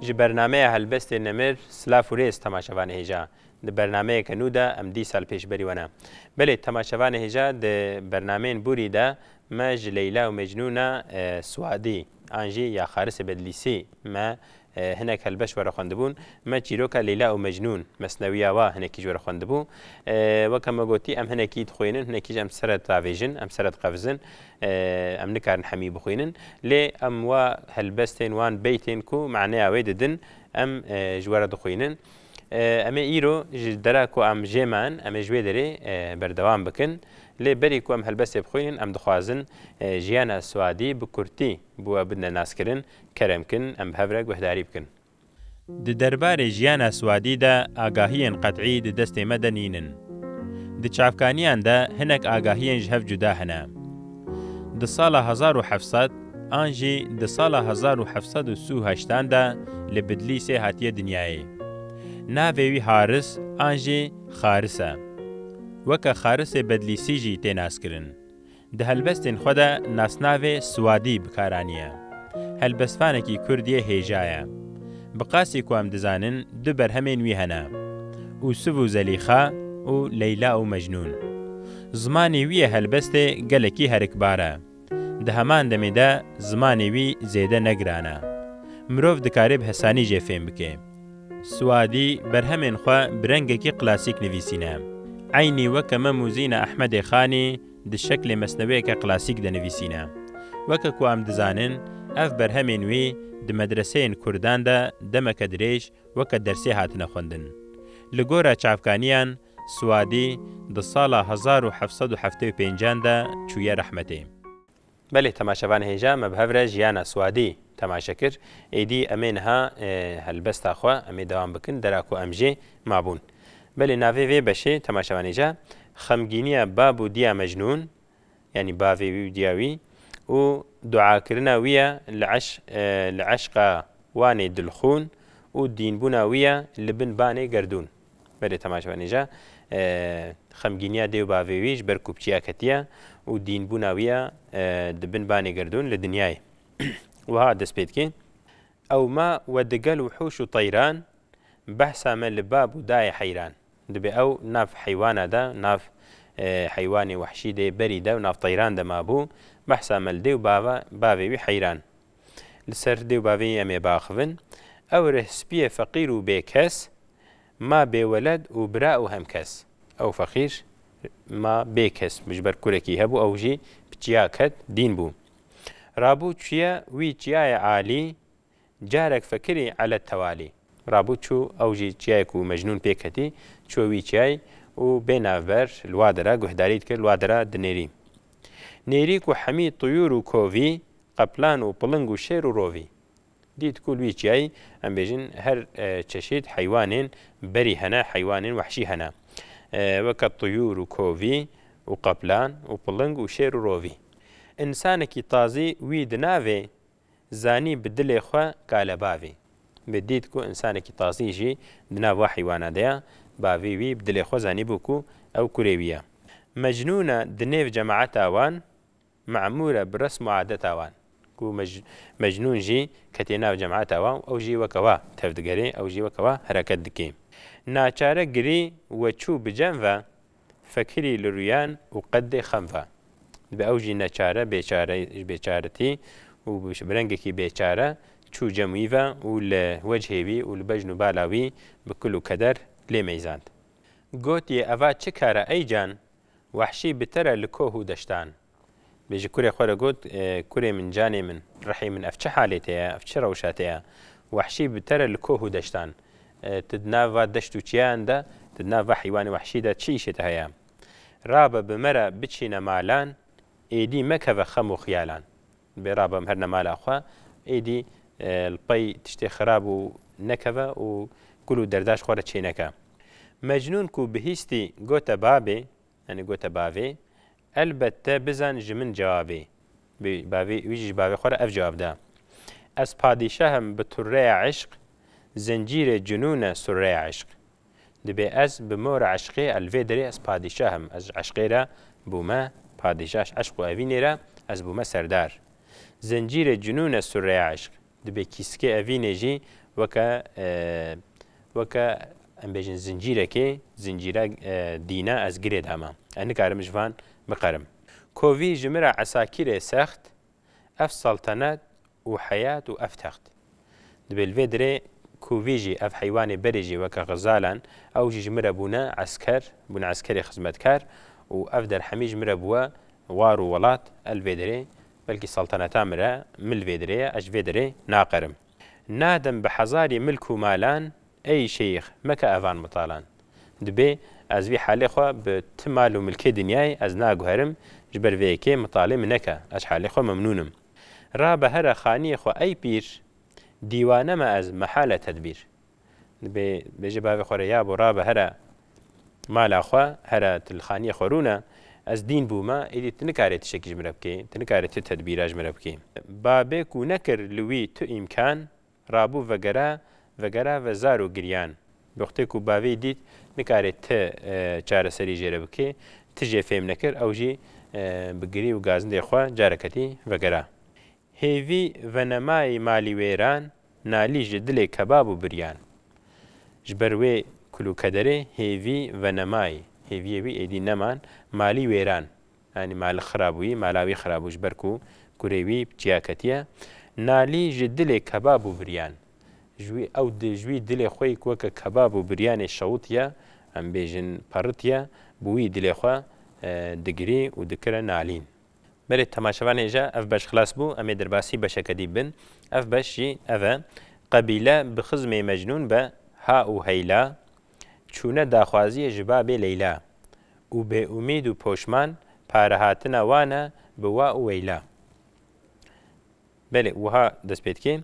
ji bername helbestê nemir silav û rêz temaşevanê hêja di bernameyeke nû de em dî sal pêşberî wana. Belê temaşevanê hêja di bernameyên borî de me ji Leyla û Mecnûna Swadî an jî ya Xarisê Bedlîsî me hinek helbeş were xwendibûn. Me çîroka Leyla û Mecnûn mesnewiya wa hinekî ji were xwendibû. Weke me gotî em hinekî dixwînin, hinekî ji em seret davêjin, em seret qevizin, em nikarin hemî bixwînin. Lê em wa helbestên wan beytên ku maneya wê didin em ji were dixwînin. Em ê îro ji dera ku em jêman em ê ji wê derê berdewam bikin. Lê berî ku em helbestê bixwînin em dixwazin jiyana Swadî bi kurtî bû we bidine naskirin, kerem kin, em bi hev re guhdarî bikin. Di derbarê jiyana Swadî de agahiyên qetî di destê me de nînin. Di çavkaniyan de hinek agahiyên ji hev cuda hene. Di sala 1700 an jî di sala 1738 de li Bedlîsê hatiye dinyayê. Navê wî Haris an jî Xaris e. Weke Xarisê Bedlîsî jî tê naskirin. Di helbestên xwe de nasnavê Swadî bikaranîye. Helbestvanekî Kurdî hêja ye. Bi qasî ku em dizanin du berhemên wî hene. Ûsuf û Zelîxa û Leyla û Mecnûn. Zimanê wî yê helbestê gelekî herikbar e. Di heman demê de zimanê wî zêde negiran e. Mirov dikare bi hesanî jê fêm bike. Swadî berhemên xwe bi rengekî klasîk nivîsîne. Eynî weke me Mûzîna Ehmedê Xanî di şeklê mesneweyeke klasîk de nivîsîne. Weke ku em dizanin, ev berhemên wî di medreseyên Kurdan de demeke dirêj weke dersê hatine xwendin. Li gora çavkaniyan, Swadî di sala 1775 de çûye rehmetê. Belê temaşevan hêja me bi hev re jiyana Swadî temaşe kir. Êdî em ê niha helbesta xwe em ê dewam bikin dera ku em jê mabûn. Belê navê vê beşê temaşevan hêja xemgîniya bab û diya Mecnûn yanî bavê wî û diya wî û duakirina wî ye li eşqa wanê dilxûn û dînbûna wî ye li bin banê gerdûn. Belê temaşevan hêja xemgîniya dê û bavê wî ji ber ku piçiya ketiye û dînbûna wî ye di bin banê gerdûn li dinyayê. Wiha dest pê dike. Ew ma we digel û hûş û teyran behsa me li bab û dayê heyran. Dibe ew nav heywana de, nav heywanê wehşî de berî de û nav teyran de mabû behsa me li dê û bavê wî heyran. Li ser dê û bavê em ê biaxivin. Ew rehspiyê feqîr û bêkes ma bêweled û bira û hemkes. Ew feqîr ma bêkes ji ber kurekî hebû ew jî piçiya ket dîn bû. Rabû çûye wî çiyayê alî carek fekirî elet tewalî. Rabû çû ew jî çiyayê ku Mecnûn pê ketî çû wî çiyayê û bênavber li wa dera guhdarî dikir li wa dera dinêrî. Nêrî ku hemî tuyûr û kovî qeplan û piling û şêr û rovî. Dît ku li wî çiyayê em bêjin her çeşît heywanên berî hene, heywanên wehşî hene. Weke tuyûr û kovî û qeplan û piling û şêr û rovî. İnsanekî tazî wî di navê zanî bi dilê xwe kale bavê. Ve dît ku insanekî tazî jî di nav wa heywana de ye bavê wî bi dilê xwe zanî bû ku ew kurê wî ye. Mecnûn di nêv cemaeta wan memûr e bi resm û adeta wan. Ku Mecnûn jî ketê nav cemaeta wan ew jî weke wa tev digere, ew jî weke wa hereket dike. Naçare girî we çû bi cem ve fekirî li rûyan û qeddê xem ve. Dibe ew jî neçare bêçaretî û bi rengekî bêçare çû cem wî ve û li wecihê wî û li bejn û bala wî bi kul û keder lê meyzand. Gotiye eva çi kare ey can wehşî bi te re li koh û deştan. Bê ji kurê xwe re got kurê min canê min rihê min ev çi halê te ye, ev çi rewşa te ye. Wehşî bi te re li koh û deştan. Tu di nav va deşt û çiyan de, tu di nav va heywanê wehşî de çi îşê te heye? Rabe bi me re biçîne malan êdî mekeve xem û xiyalan. Bê rabe em her ne mala xwe êdî li pey tiştê xirab û nekeve û kul û derdaş xwe re çê neke. Mecnûn ku bihîstî gote babê yani gote bavê elbette bizan ji min cewabê. Bavê wî ji bavê xwe re ev cewab da. Ez padîşahim bi turreya eşq zincîrê cunûne surreya eşq. Dibe ez bi mora eşqê el vê derê ez padîşahim. Ez eşqê re bûme padîşah eşq û evînê re ez bûme serdar. Zincîrê cunûne surreya eşq. Dibe kîskê evînê jî وەکە ئەم بێژن زنجیرەکێ زنجیرە دینە ئەس گرێ داما ئەنکارم ژوان بقەرم کۆڤی ژمرە عەساکیرێ سەخت ئەف سەڵتەنەت و حەیات و ئەف تەخت دەبێت لێ درێ کوڤیژی ئەف حیوانێ بەرێژی وەکە غەزالان ئەوژی ژمرە بوونە عەسکەر بوونە عەسکەری خزمەتکار و ئەف دەرهەمی ژمرە بووە وار و وڵات ئەلڤێ درێ بەلکی سەڵتەنەتا مرە ملڤێ درەیە ئەش vê درێ ناقەرم نادەم بە حەزاری ملک و مالان ئەی شەیخ مەکە ئەڤان متاڵان دبێ ئەز vê حالê xwe bi ti mal û milkê dinyayê ez naguherim ji ber vê yekê mitalê min neke ez halê xwe memnûnim ra be here xaniyê xwe ey pîr dîwane me ez mehale tedbîr dibê bêje bavê xwe re ya bo ra be here mala xwe here tilxaniyê xwe rûne ez dîn bûme êdî tu nikarê tişekî ji min re bikî tu nikarê tu tedbîra ji min re bikî babê ku nekir li wî tu îmkan rabû vegera ve zar û giriyan bi xutê ku bavê dît nikarê te çareserî jê re bikî tu jê fêm nekir ew jî bi girî û gazindê xwe careketî vegera hêvî venemayê malî wêran nalî ji dilê kebab û biryan ji ber wê kulûkederê hêvî venemayê hêviyê wî êdî neman malî wêran yanî malî xirab bûyî mala wî xirab bû ji ber ku kurê wî çiyaketiye nalî ji dilê kebab û biryan ew ji wî dilê xwe weke kebab û biryanê şewitiye em bêjin peritiye bi wî dilê xwe digirî û dikire nalîn berê temaşevanê jî ev beş xilas bû em ê derbasî beşeke dî bin ev beş jî ev e qebîle bi xizmê mecnûn be ha û heyla çûne daxwaziyê ji babê leyla û bêûmîd û poşman parehatina wan e bi wa û weyla belê wiha dest pê dikê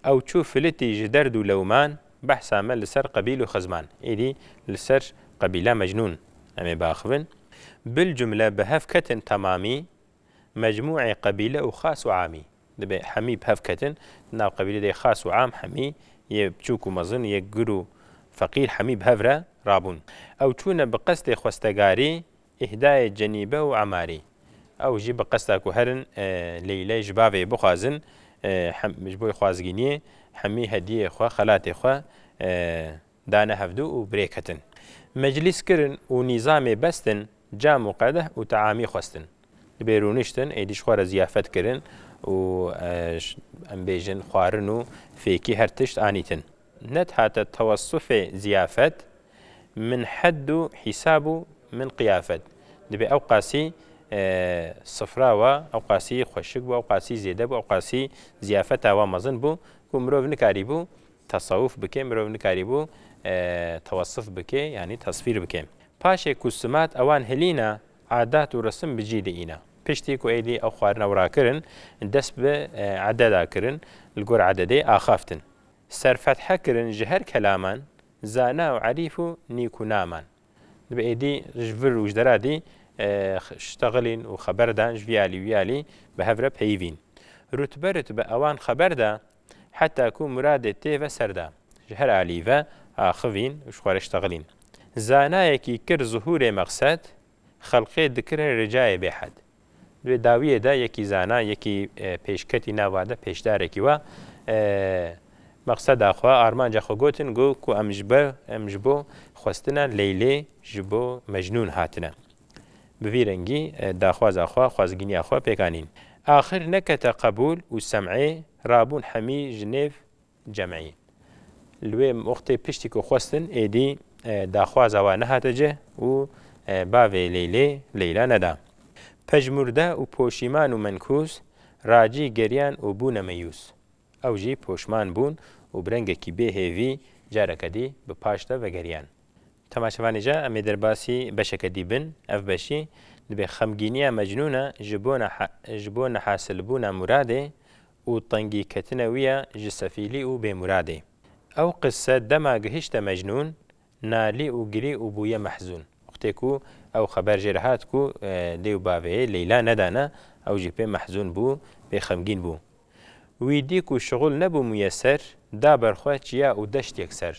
ew çû filitî ji derd û lewman behsa me li ser qebîl û xizman êdî li ser qebîla mecnûn em ê biaxivin bil cumle bi hev ketin temamî mecmûعê qebîle û xas û amî dibê hemî bi hev ketin nav qebîle de xas û am hemî yê biçûk û mezin yê gir û feqîr hemî bi hev re rabûn ew çûne bi qestê xwestegarî îhdayê cenîbe û emarî ew jî bi qesta ku herin leylê ji bavê bixwazin ji bo xwazgîniyê hemî hediyê xwe xelatê xwe dane hevdû û birê ketin meclîs kirin û nîzamê bestin cam û qedeh û teamî xwestin dibê rûniştin êdî ji xwe re ziyafet kirin û em bêjin xwarin û fêkî her tişt anîtin net hate tewassufê ziyafet min hed û hîsab û min qiyafet dibê ew qasî sifra we ew qasî xweşik bû ew qasî zêde bû ew qasî ziyafeta we mezin bû ku mirov nikarî bû tasawuf bike mirov nikarî bû tewassuf bike yanî tasvîr bike paşê ku simat ewan hilîne adat û resim bicî diîne piştî ku êdî ew xwarina wira kirin dest bi ededa kirin li gor ededê axaftin serfethe kirin ji her kelaman zana û erîf û nîkûnaman dibê êdî ji vir û ji deradî شتغلین و خبر دان جویالی ویالی به هفره پیوین رتبه رتبه اوان خبر دا حتی کو مراد تی و سردا جهر علی و آخوین و شخوار اشتغلین زانای کی کر ظهور مقصد خلقی دکر رجای بحد دوی داویه دا یکی زانا یکی پیشکتی نواده پیشداره کی و مقصد آخوا آرمان جا خو گوتن گو کو امجبو خواستنا لیلی جبو مجنون هاتنه بوی رنگی داخواز آخوا خوازگینی آخوا پیکانین آخر نکت قبول و سمعی رابون همی جنیف جمعی لوی وقتی پشتی که خواستن ایدی داخواز آوا نهاتجه و باوی لیلا ندا پجمورده و پوشیمان و منکوس راجی گریان و بون میوس او جی پوشمان بون و برنگ کی به هیوی جارکدی به پاشتا و گریان تماشاوانی جا امی درباسی بشک دیبن اف بشی دبی خمگینی مجنونه جبون حاصل بونا مراده و طنگی کتنویه جسفیلی و به مراده او قصه دما گهشت مجنون نالی و گری و بویه محزون وقتی کو او خبر جرهات کو دیو باوی لیلا ندانه او جی به محزون بو به خمگین بو ویدی کو شغل نبو میسر دا برخواه چیا و دشت یکسر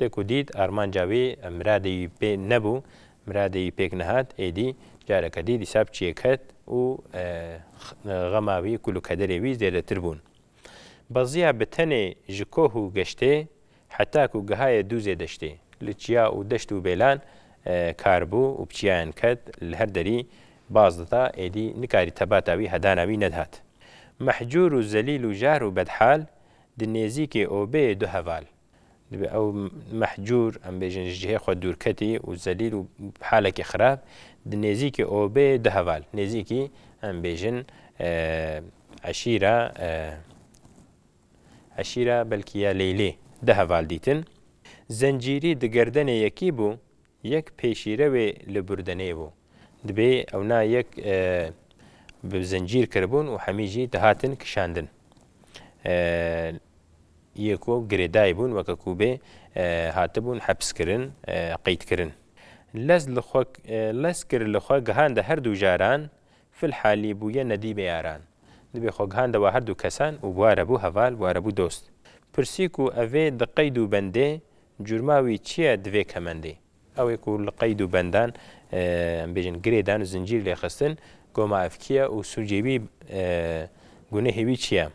کو دید آرمان جاوی مرادی پی نبو مرادی پیک نهاد ایدی جارک دید حساب چیکت و غماوی کلو کدری وی زیاده تر بون بەزیە bi tenê ji koh û geştê heta ku gihaye dûzê deştê li çiya û deşt û bêlan karbû û piçiyayan ket li her derî baz dida êdî nikarî tebata wî hedana wî nedhat. Mehcûr û zelîl û jar û bedhal di nêzîkê obeyê du heval. Dibe ew mehcûr em bêjin ji cihê xwe dûrketî û zelîl û halekî xirab di nêzîkê obeyê du heval. Nêzîkî em bêjin eşîra belkî ya Leylê du heval dîtin. Zencîrî di gerdenê yekî bû yek pêşîre wê li burdenê bû. Dibe ewna yek bi zencîr kiribûn û hemî jî dihatin kişandin. Yeko girêdayî bûn weke ku bê hatibûn hepskirin, qeydkirin. Lez kir li xwe gihan de her du jaran fil halî bûye nedîbê yaran. Dibe xwe gihan de wa her du kesan û ware bû heval, ware bû dost. Pirsî ku evê di qeyd û bendê curma wî çi ye divê kemendê. Ew ê ku li qeyd û bendan em bêjin girêdan û zincîr lê xistin goma ev kî ye û sûcê wî gunehê wî çi ye.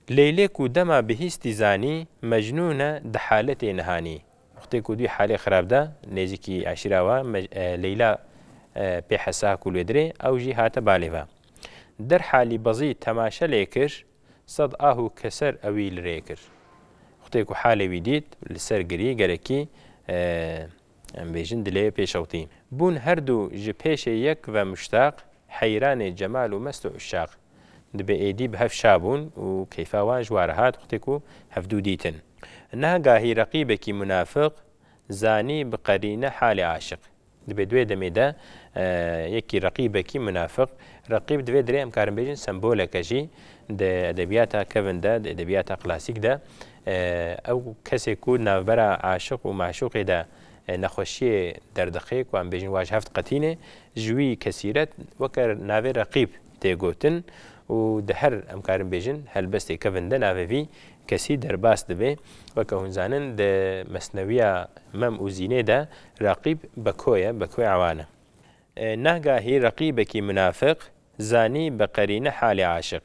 Leylê ku dema bihîstî zanî mecnûn e di haletê nihanî. Wextê ku dî halê xirab da nêzîkî eşîra wa Leyla pê hesa ku lê dirê ew jî hate balê ve. Der halî bezî temaşe lê kir sed ah û keser ewî li rê kir. Wextê ku halê wî dît li ser girî gerekî em bêjin dilê pêşewtî. Bûn her du ji pêşê yek ve muştaq heyranê cemal û mest û uşaq. Dibe êdî bi hev şabûn û keyfa wan ji wa re hat wextê ku hevdû dîtin. Nagahî reqîbekî munafik zanî bi qerîne halê aşiq. Dibe duê demê de yekî reqîbekî munafik reqîb divê dirê em karin bêjin semboleke jî di edebiyata kevin de di edebiyata klasîk de ew kesê ku navbera aşiq û maşûqê de nexweşiyê derdixê ku em bêjin wa ji hev diqetîne ji wî kesîret weke navê reqîb tê gotin û di her em karin bêjin helbestê kevin de navê vî kesî derbas dibe weke hûn zanin di mesneviya mem û zînê de reqîb beko ye bekoyê ewan e. Nagahî reqîbekî munafik zanî bi qerîne halê aşiq.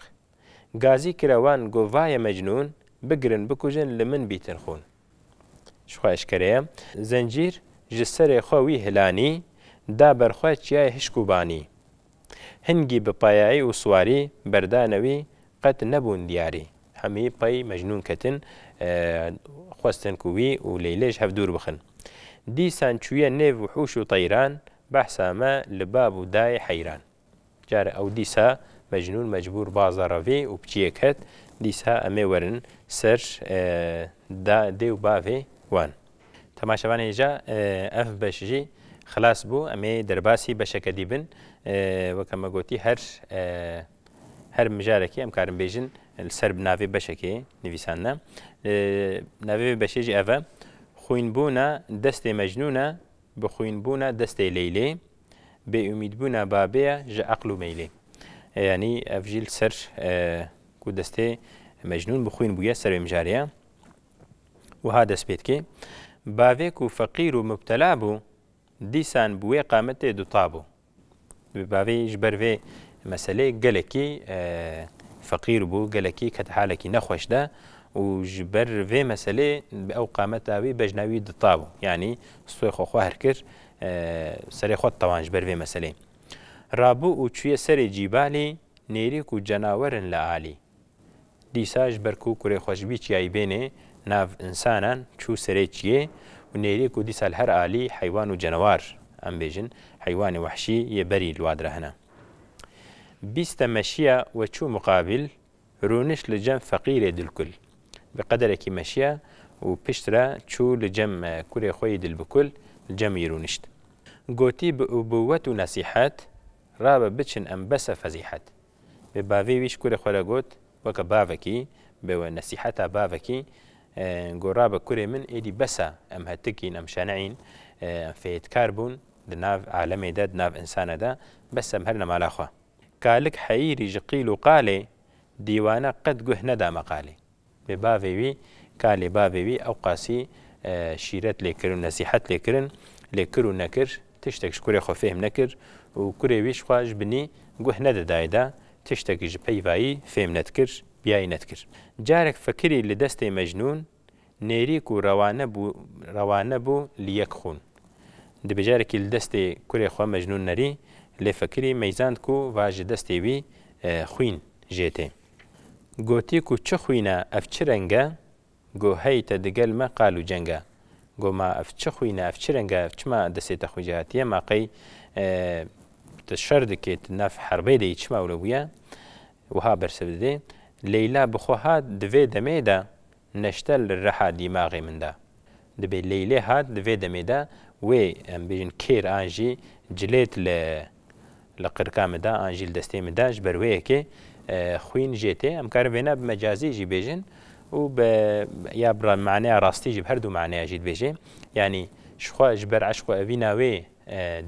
Gazî kire wan got vaye mecnûn bigirin bikujin li min bîtin xûn. Ji xwe eşkere ye. Zencîr ji serê xwe wî hilanî da berxwe çiyayê hişk û banî. Hingî bi payayî û swarî berdana wî qet nebûn diyarî. Hemî pey mecnûn ketin xwestin ku wî û Leylê ji hev dûr bixin. Dîsan çûye nêv û hûş û teyran behsa me li bab û dayê heyran. Care ew dîsa mecnûn mecbûr baza revê û piçiyê ket dîsa em ê werin ser dê û bavê wan. Temaşevanê hêja ev beş jî xilas bû em ê derbasî beşeke dîbin weke me gotî her mijarekî em karin bêjin li ser navê beşekê nivîsandine. Navê beşê jî ev e xwînbûna destê mecnûn e bi xwînbûna destê Leylê bêûmîdbûna babê ye ji eql û meylê. Yani ev jî li ser ku destê mecnûn bi xwîn bûye ser vê mijarê ye. Wiha dest pê dike. Bavê ku feqîr û mubtela bû dîsan bi wê qametê duta bû. Bavê ji ber vê meselê gelekî feqîr bû gelekî ket halekî nexweş de û ji ber vê meselê bi ew qameta wî bejna wî dita bû. Yani stûyê xwe xwar kir serê xwe tawan ji ber vê meselê. Rabû û çûye serê cîbalê nêrîk û cenawerin li alî. Dîsa ji ber ku kurê xwe ji bî çiyayî bênê nav insanan çû serê çiyê û nêrîk û dîsa li her alî heywan û cenewar em bêjin heywanê wehşî yê berî li wa dire hene. Bîste meşiya we çû muqabil rûniş li cem feqîrê dilkul. Bi qederekî meşiya û pişt re çû li cem kurê xwe yê dilbikul li cemî rûnişt. Gotî bi ubûwet û nesîhet rabe biçin em bese fezîhet. Bi bavê wî ji kurê xwe re got weke bavekî bi we nesîheta bavekî got rabe kurê min êdî besa em hetikîn em şeneyîn em fêtkar bûn di nav alemê de di nav insana de bes em herine mala xwe. Kalik heyîrî ji qîl û qalê dîwana qet guh neda meqalê. Bi bavê wî kalê bavê wî ew qasî şîret lêkirin nesîhet lêkirin lêkir û nekir tiştek ji kurê xwe fêm nekir û kurê wî ji xwe ji binî guh nedidayê de tiştekî ji peyvayî fêm nedikir بیاینەت کرد جارێک فەکری لە دەستێ مەجنون نێریک و ڕەوانە بوو لە یەک خوون دبێجارێکی لە دەستێ کوڕێ خوا مەجنون نەری لێ فەکری مەیزاند و ڤاژە دەستێوی خوین ژێتێ گۆتیک و چ خوینە ئەف چ ڕەنگە گۆ هەیتە دگەلمە قال و جەنگە گۆما ئەف چ خوینە ئەف چ ڕەنگە چما دەسێتە خوجاتیە ماقەی شەر دەکێت ناف حربەی دەی چما ولە بووە وها بەرسە بدێ لەیلا بخۆ هات دوێ دەمێدا نەشتە لە ڕەحا دیماغی مندا دەبێت لەیلێ هات دوێ دەمێدا وێ ئەم بێژن کێر ئاژی جلێت لە قرکامدا ئاژیل دەستێ مداش بەروەیەکێ خوین ژێتێ ئەم کارە وێنە بمەجازیژی بێژن و یا معنەیە ڕاستیژی هەردوو معنەیەژیت بێژێ ینی شخوا ji ber eşq evî navê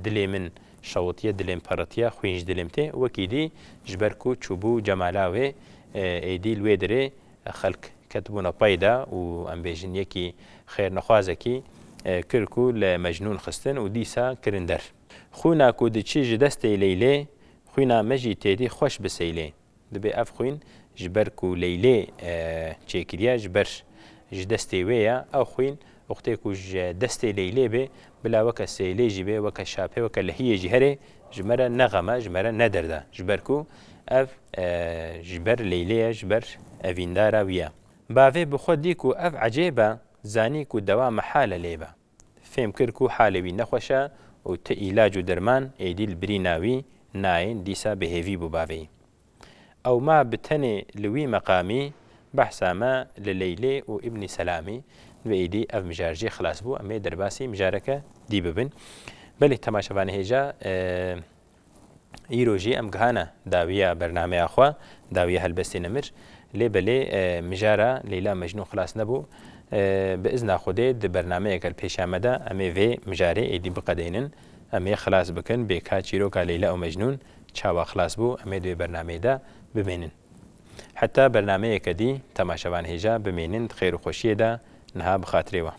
dilê min şewitiye dilêm peretiye xwîn ji dilêm tê wekî dî ji ber ku çûbû cemala wê êdî li wê derê xelk ketibûne peyda û em bêjin yekî xêrnexwazekî kir ku li mecnûn xistin û dîsa kirin der xwîna ku diçî ji destê Leylê xwîna me jî têdî xweş bi seylê dibê ev xwîn ji ber ku Leylê çêkiriye ji ber ji destê wê ye ew xwîn وقتی کو دەستێ لەیلێ بێ بلا وەکە سێلێژی بێ وەکە شاپێ وەکە لە هیەژی هەرێ ژمەرە نەغەمە ژمەرە نەدەردا ژبەر و ئەف ژبەر لەیلەیە ژبەر ئەڤیندارە ویە باوێ بخۆ دیک و ئەف عەجێبە زانیک و دەوا مەحالە لێبە فێم کرد و حالەوی نەخۆشە و تە ئیلاج و دەرمان ئێدی بری ناوی ناین دیسا بەهێوی بوو باوێی ئەو ما بتەنێ لوی مەقامی بەحسامە لە لەیلێ و ئیبنی سەلامی وێدی ئەف مژارژی خلاص بوو ئەمێ دەرباسی مژارەکە دی ببن بەڵێ تەماشەوان هێژا ئیرۆژی ئەم گەهانە داویە بەرنامەیەخوا داویە هەلبەستی نەمر لێ بەلێ مژارە لەیلا مەجنون خلاص نەبوو بئزنا خودێ د بەرنامەیەکە پێشامەدا ئەمێ vê مژارێ ئێدی بقەدێنن ئەمێ خلاص بکەن بێکا چیرۆکە لەیلا و مەجنون چاوا خلاص بوو ئەمێ دوێ بەرنامەیەدا بمێنن حتا بەرنامەیەکە دی تەماشەوان هێژا بمێنن خێر و خۆشیەدا نها بخاترێەوە